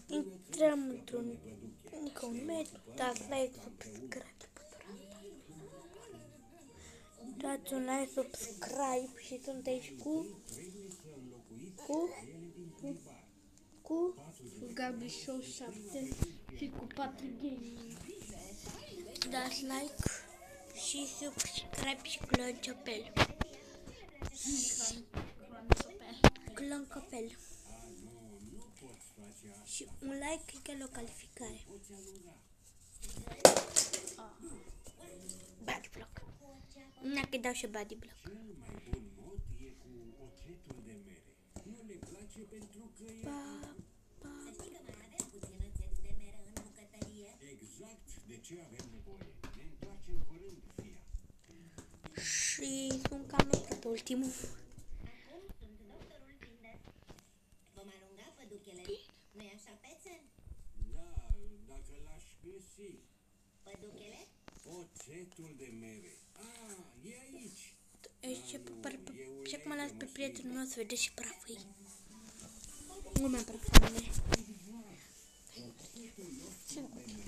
Intrăm într-un meci, dați like, subscribe. Dați un like, subscribe și sunteți cu Gabi Show 7 și cu Patrick Gaming. Dați like și subscribe și cloncopel. Cloncopel. Și un like egal o calificare. Body block. Dacă dau și body block. Și sunt cam pe ultimul. Vom alunga păduchele. Nu-i așa, Pețen? Da, dacă l-aș găsi. Păduchele? Oțetul de mere. E aici. Și acum las pe prietenul meu să vedeți și praful ei. Nu mi-am praf mine.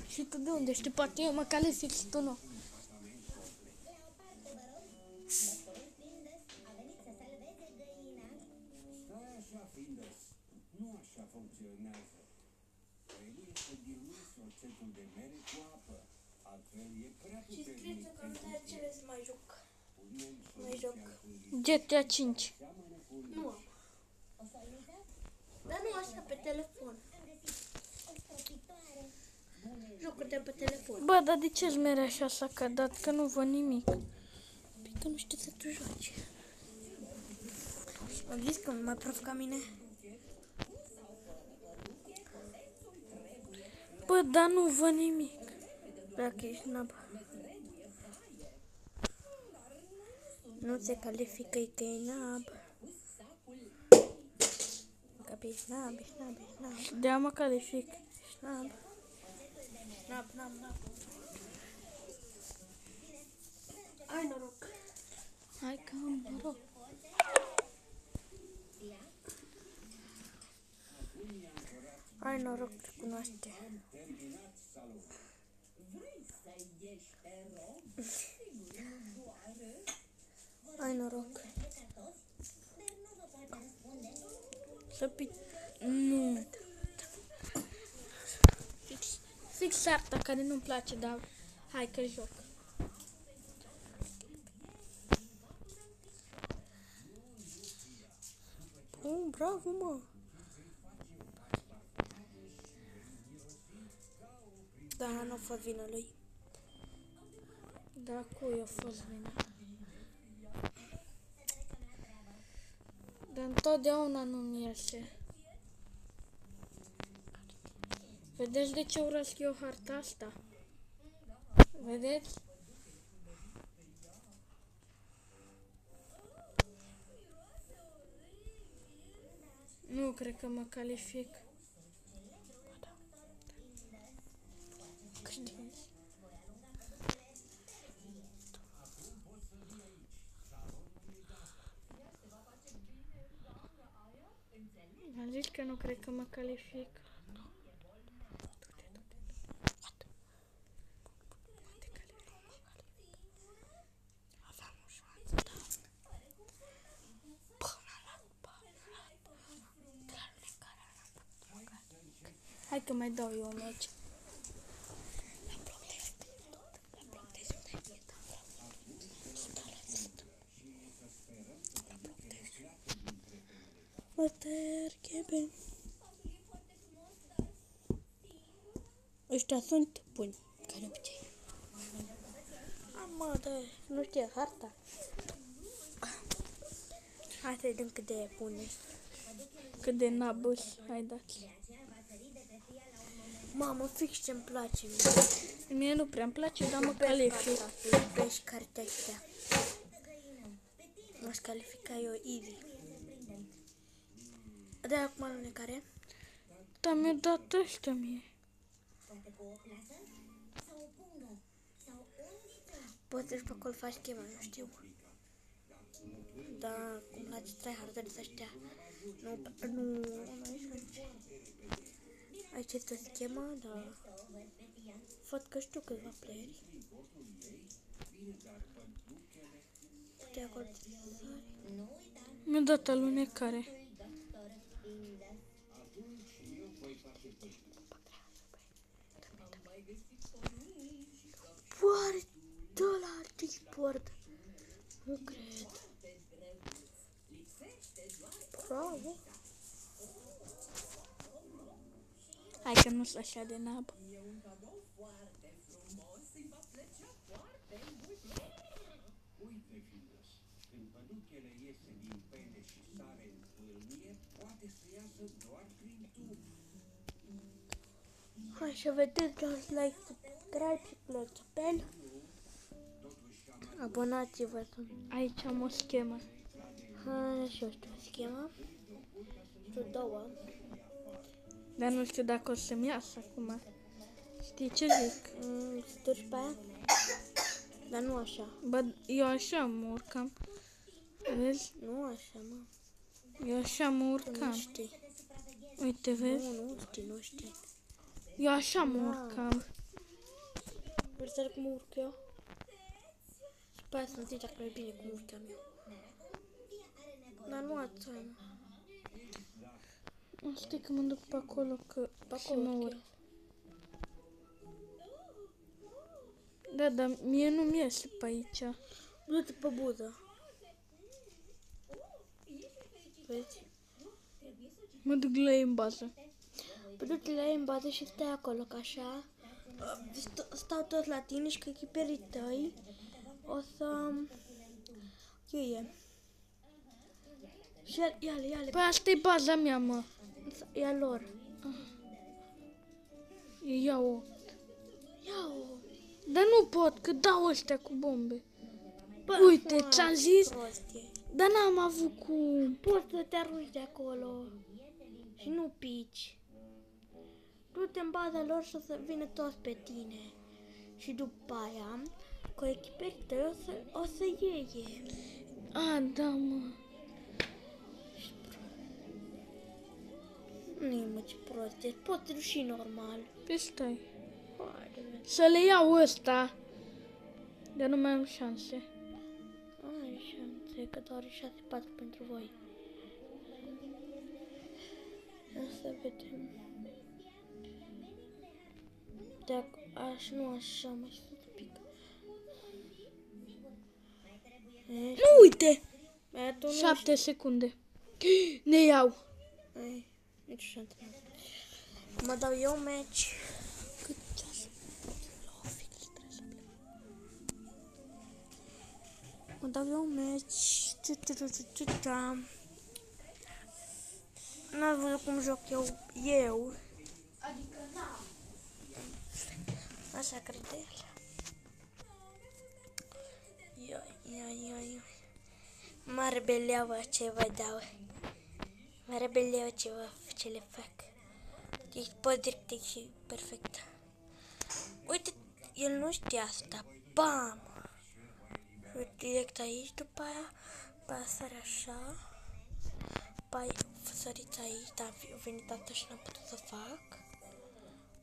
Și tu de unde știi? Poate eu mă calific și tu nu. Stai așa, Findus. Nu așa funcționează. Trebuie să diluezi oțetul de mere cu apă. Altfel e prea Și puternic. scrieți că nu te cere să mai joc. Mai joc. GTA 5. Nu. Dar nu așa, pe telefon. Jocuri de pe telefon. Bă, dar de ce-ți mere așa s-a cădat? Că nu văd nimic. Păi că nu știu să tu joci. Am zis că nu mai prof ca mine. Bă, dar nu văd nimic. Dacă ești nab. Nu se califică că e nab. Că ești nab, ești nab, ești nab. De-aia mă calific. Ești nab. Nab. Ai noroc. Hai că am noroc. Ai noroc, te cunoaște. Ai noroc. Să nu. Fix arta care nu-mi place, dar hai că joc. Bravo, mă. Da, nu a fost vina lui. Da, cui a fost vina? Dar întotdeauna nu-mi iese. Vedeți de ce urăsc eu harta asta? Vedeți? Nu cred că mă calific. Am zis că nu cred că mă calific. Hai că mai dau eu un meci. Watergeben. Ăștia sunt buni, ca de obicei. Mă, da, nu știu harta. Hai să vedem cât de bune. Cât de nabus ai dat. Mamă, fix ce-mi place mie. Mie nu prea-mi place, dar mă calific. Iubești cartea astea. M-aș califica eu easy. De acum alunecare? Dar mi-a dat ăștia mie. Poți să-și pe acolo faci chema, nu știu. Dar cum la ce tryhard-ări ăștia. Nu, această schemă, dar văd că știu câțiva playeri. De acord, Mi-a dat alunecare. Oare $1 de-sport? Nu cred. Bravo. Hai că nu sunt așa de nabă. Uite, Filos, când păduchele iese din pene și sare în pâlnie, poate să iasă doar prin tub. Hai să vedeți, dați like, subscribe și clopoțel. Abonați-vă. Aici am o schemă. Hai și eu știu schema. Știu două. Dar nu știu dacă o să-mi iasă acum. Știi ce zic? Sturci pe aia? Dar nu așa. Bă, eu așa mă urcam. Vezi? Nu așa, mă. Eu așa mă Tu nu urcam. știi. Uite, vezi? Nu știi. Eu așa mă urcam. Vrei să arăt cum urc eu? Și pe aia să înțelegi dacă e bine cum urcam eu. Dar nu ați Știi că mă duc pe acolo că și mă urc. Da, dar mie nu-mi iese pe aici. Du-te pe buză. Vezi? Mă duc la ei în bază. Păi du-te la ei în bază și stai acolo, că așa stau toți la tine și că echiperii tăi o să iuie. Și ia-le. Păi asta e baza mea, mă. Ia lor. Ia-o. Ia-o. Dar nu pot, că dau ăștia cu bombe. Bă, Uite, ți-am zis, prostie. dar n-am avut cum. Poți să te arunci de acolo și nu pici. Du-te în baza lor și o să vină toți pe tine. Și după aia, cu echiperii tăi o să iei. A, da, mă. Nu-i mă, ce prost ești. Poți și normal. Păi stai. Haide, vezi. Să le iau ăsta. Dar nu mai am șanse. Ai șanse, că doar 6-4 pentru voi. Să vedem. Dacă nu așa, mai sus un pic. Nu, uite! Tu nu 7 secunde. Ne iau. ai nici șansă. Mă dau eu meci. Cât ceas? Mă dau eu meci. N-ați văzut cum joc eu. Adică n-am. Așa crede el. Ioi. Mare beleavă ce vă dau. Mare beleavă ce le fac. Ești direct și perfect. Uite, el nu știa asta. Bam! Direct aici, după aia sare așa. Pai, săriți aici, dar a venit atât și n-am putut să fac.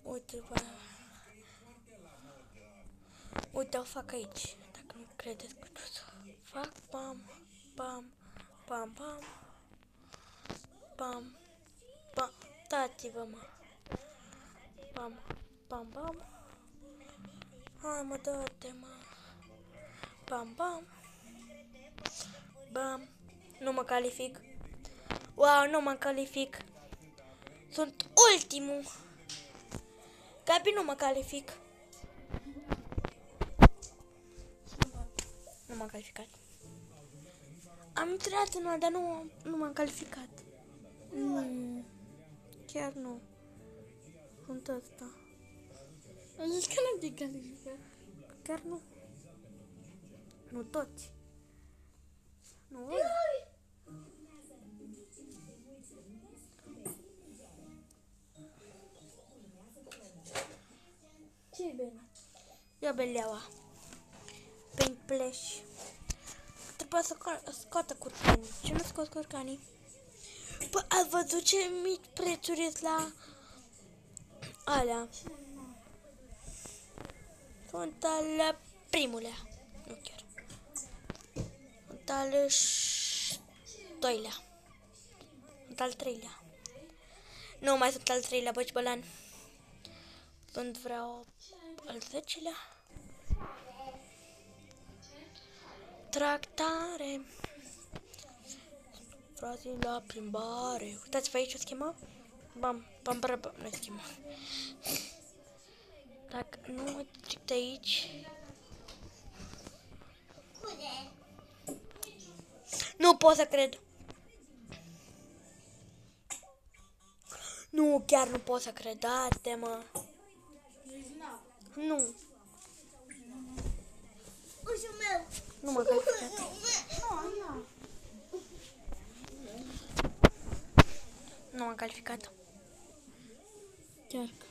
Uite, bă. Uite, o fac aici, dacă nu credeți că fac, bam, dați-vă, mă. Bam. Hai, mă, dă-te, mă. Bam. Nu mă calific. Wow, nu mă calific. Sunt ultimul. Gabi, nu mă calific. Nu m-am calificat. Am intrat în dar nu m-am calificat. Chiar nu. Sunt ăsta. Am zis că nu te calificat. Chiar nu. Nu toți. Nu. Ce e bine? Ia beleaua. Paint Flash. Trebuie să scoată curcanii. Ce nu scot curcanii? Bă, ați văzut ce mici prețuri sunt Alea sunt al primulea. Nu chiar. Sunt al doilea. Sunt al treilea. Nu mai sunt al treilea, băci bălan. Sunt vreau al 10-lea. Tractare. Frații la plimbare. Uitați pe aici o schemă. Bam, bam, bam, bam, nu schemă. Dacă nu mă trec de aici. Nu pot să cred. Nu, chiar nu pot să cred. Da-te, mă. Nu. Ușul meu. Nu m-a calificat. Nu m-am calificat. Chiar că.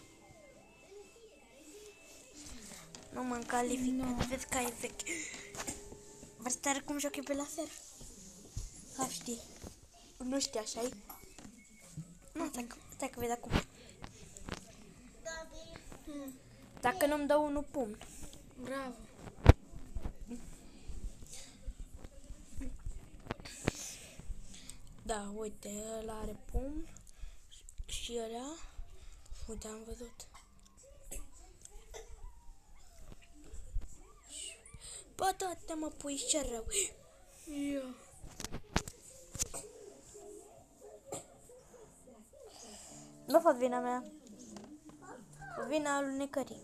Nu m-am calificat. Vezi că e vechi. Vrei să te arăt cum joc eu pe laser? Sau știi? Nu știi așa-i? Nu, stai că vezi acum. Dacă nu-mi dă unul pumn. Bravo. Da, uite, ăla are pumn. Și ăla. Uite, am văzut. Bă, da, mă pui, ce rău. Eu. Nu a fost vina mea. O vina alunecării.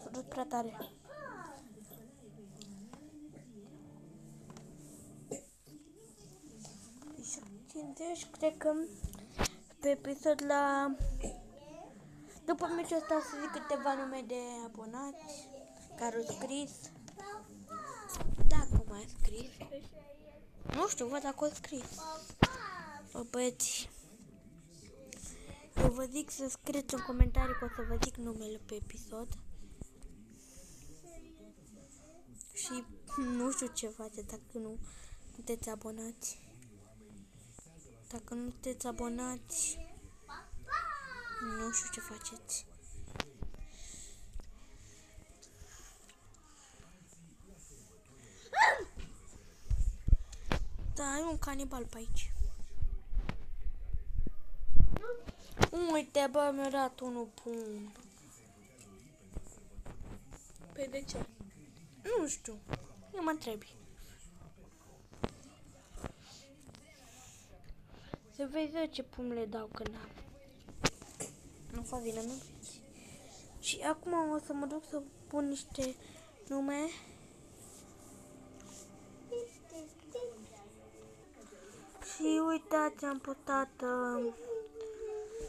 S-a dus prea tare. Și cred că pe episod la... După meciul ăsta să zic câteva nume de abonați care au scris. Dacă mai a scris. Nu știu, văd dacă au scris. O, băieți. Eu vă zic să scrieți în comentarii că o să vă zic numele pe episod. Și nu știu ce faceți dacă nu sunteți abonați. Dacă nu sunteți abonați, nu știu ce faceți. Da, ai un canibal pe aici. Uite, bă, mi-a dat unul bun. Păi de ce? Nu știu. Eu mă întreb. Să vezi ce pum le dau când am. Nu fac vină, nu vezi. Și acum o să mă duc să pun niște nume. Și uitați, am putat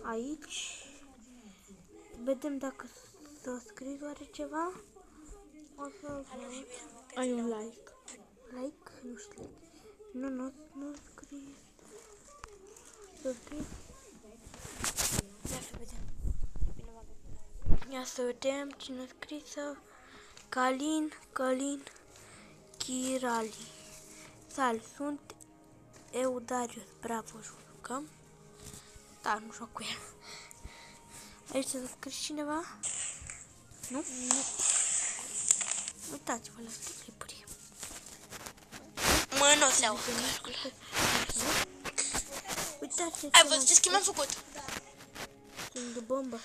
aici. Vedem dacă s-a scris oare ceva. O să văd. Ai un like. Like? Nu știu. Nu scris. Să scris. Ia să vedem. Ia să vedem cine a scris. Călin Chirali. Sal, sunt Eudarius. Bravo, jucăm. Da, nu joc cu el. Aici s-a scris cineva? Nu? Nu. Uitați-vă la clipuri. Mă, nu o să iau. Uitați-vă. Ai văzut ce schimb am făcut? Schimb de bombă.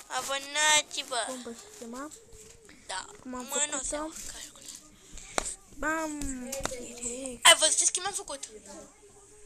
Abonați-vă. Bombă schimba. Da. Mă, nu o să iau. Bam. Ai văzut ce schimb am făcut?